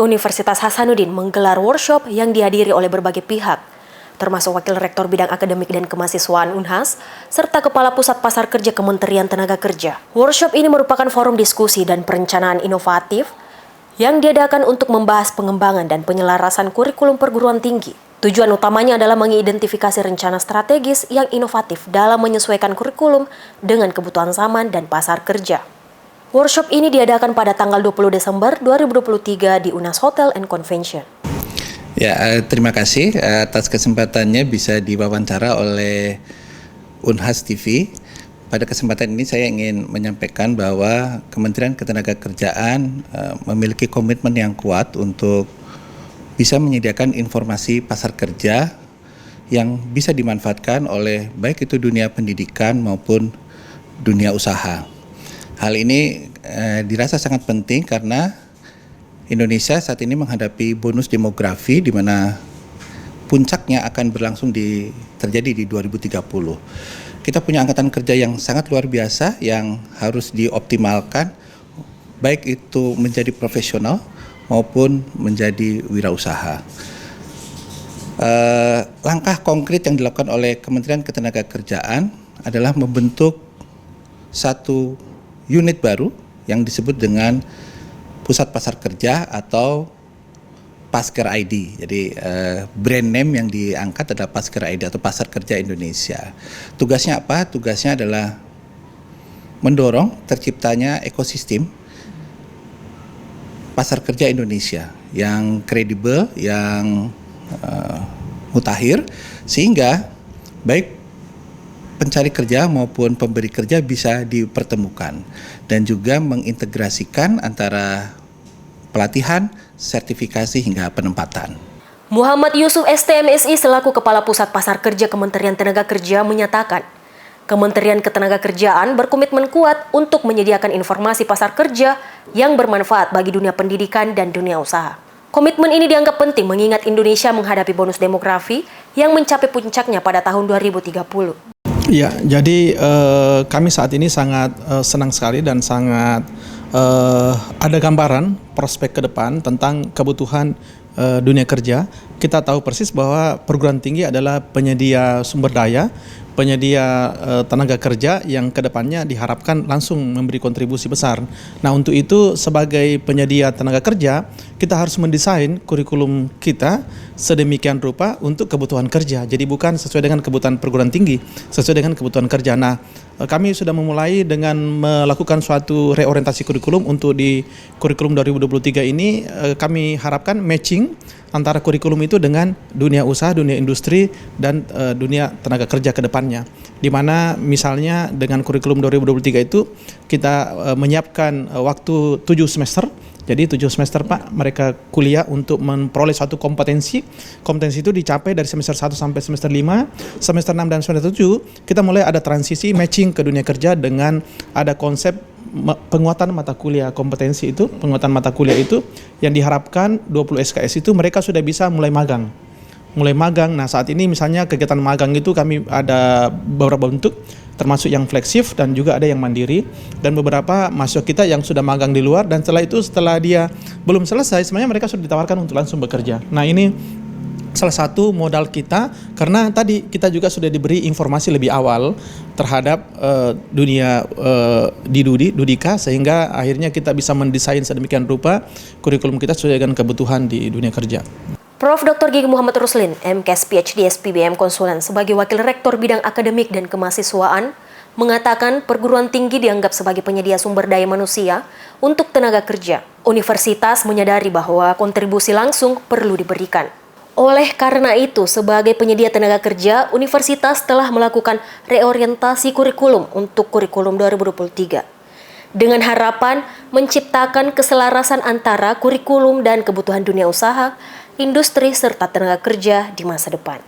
Universitas Hasanuddin menggelar workshop yang dihadiri oleh berbagai pihak, termasuk Wakil Rektor Bidang Akademik dan Kemahasiswaan Unhas, serta Kepala Pusat Pasar Kerja Kementerian Tenaga Kerja. Workshop ini merupakan forum diskusi dan perencanaan inovatif yang diadakan untuk membahas pengembangan dan penyelarasan kurikulum perguruan tinggi. Tujuan utamanya adalah mengidentifikasi rencana strategis yang inovatif dalam menyesuaikan kurikulum dengan kebutuhan zaman dan pasar kerja. Workshop ini diadakan pada tanggal 20 Desember 2023 di Unas Hotel and Convention. Ya, terima kasih atas kesempatannya bisa diwawancara oleh Unhas TV. Pada kesempatan ini saya ingin menyampaikan bahwa Kementerian Ketenagakerjaan memiliki komitmen yang kuat untuk bisa menyediakan informasi pasar kerja yang bisa dimanfaatkan oleh baik itu dunia pendidikan maupun dunia usaha. Hal ini dirasa sangat penting karena Indonesia saat ini menghadapi bonus demografi di mana puncaknya akan berlangsung terjadi di 2030. Kita punya angkatan kerja yang sangat luar biasa yang harus dioptimalkan, baik itu menjadi profesional maupun menjadi wirausaha. Langkah konkret yang dilakukan oleh Kementerian Ketenagakerjaan adalah membentuk satu unit baru yang disebut dengan Pusat Pasar Kerja atau Pasker ID. Jadi brand name yang diangkat adalah Pasker ID atau Pasar Kerja Indonesia. Tugasnya apa? Tugasnya adalah mendorong terciptanya ekosistem pasar kerja Indonesia yang kredibel, yang mutakhir, sehingga baik pencari kerja maupun pemberi kerja bisa dipertemukan dan juga mengintegrasikan antara pelatihan, sertifikasi hingga penempatan. Muhammad Yusuf STMSI selaku Kepala Pusat Pasar Kerja Kementerian Tenaga Kerja menyatakan, Kementerian Ketenagakerjaan berkomitmen kuat untuk menyediakan informasi pasar kerja yang bermanfaat bagi dunia pendidikan dan dunia usaha. Komitmen ini dianggap penting mengingat Indonesia menghadapi bonus demografi yang mencapai puncaknya pada tahun 2030. Ya, jadi kami saat ini sangat senang sekali dan sangat ada gambaran prospek ke depan tentang kebutuhan dunia kerja. Kita tahu persis bahwa perguruan tinggi adalah penyedia sumber daya, penyedia tenaga kerja yang kedepannya diharapkan langsung memberi kontribusi besar. Nah, untuk itu sebagai penyedia tenaga kerja, kita harus mendesain kurikulum kita sedemikian rupa untuk kebutuhan kerja. Jadi bukan sesuai dengan kebutuhan perguruan tinggi, sesuai dengan kebutuhan kerja. Nah, kami sudah memulai dengan melakukan suatu reorientasi kurikulum untuk di kurikulum 2023 ini. Kami harapkan matching antara kurikulum itu dengan dunia usaha, dunia industri, dan dunia tenaga kerja ke depannya. Di mana misalnya dengan kurikulum 2023 itu kita menyiapkan waktu 7 semester. Jadi 7 semester Pak, mereka kuliah untuk memperoleh suatu kompetensi. Kompetensi itu dicapai dari semester 1 sampai semester 5, semester 6 dan semester 7, kita mulai ada transisi matching ke dunia kerja dengan ada konsep penguatan mata kuliah kompetensi itu, penguatan mata kuliah itu yang diharapkan 20 SKS itu mereka sudah bisa mulai magang. Nah, saat ini misalnya kegiatan magang itu kami ada beberapa bentuk, termasuk yang fleksif dan juga ada yang mandiri, dan beberapa mahasiswa kita yang sudah magang di luar, dan setelah dia belum selesai sebenarnya mereka sudah ditawarkan untuk langsung bekerja. Nah, ini salah satu modal kita karena tadi kita juga sudah diberi informasi lebih awal terhadap dunia Dudika, sehingga akhirnya kita bisa mendesain sedemikian rupa kurikulum kita sesuai dengan kebutuhan di dunia kerja. Prof. Dr. Gigi Muhammad Ruslin, MKes PhD SPBM Konsulen sebagai Wakil Rektor Bidang Akademik dan Kemahasiswaan, mengatakan perguruan tinggi dianggap sebagai penyedia sumber daya manusia untuk tenaga kerja. Universitas menyadari bahwa kontribusi langsung perlu diberikan. Oleh karena itu, sebagai penyedia tenaga kerja, universitas telah melakukan reorientasi kurikulum untuk kurikulum 2023. Dengan harapan menciptakan keselarasan antara kurikulum dan kebutuhan dunia usaha, industri serta tenaga kerja di masa depan.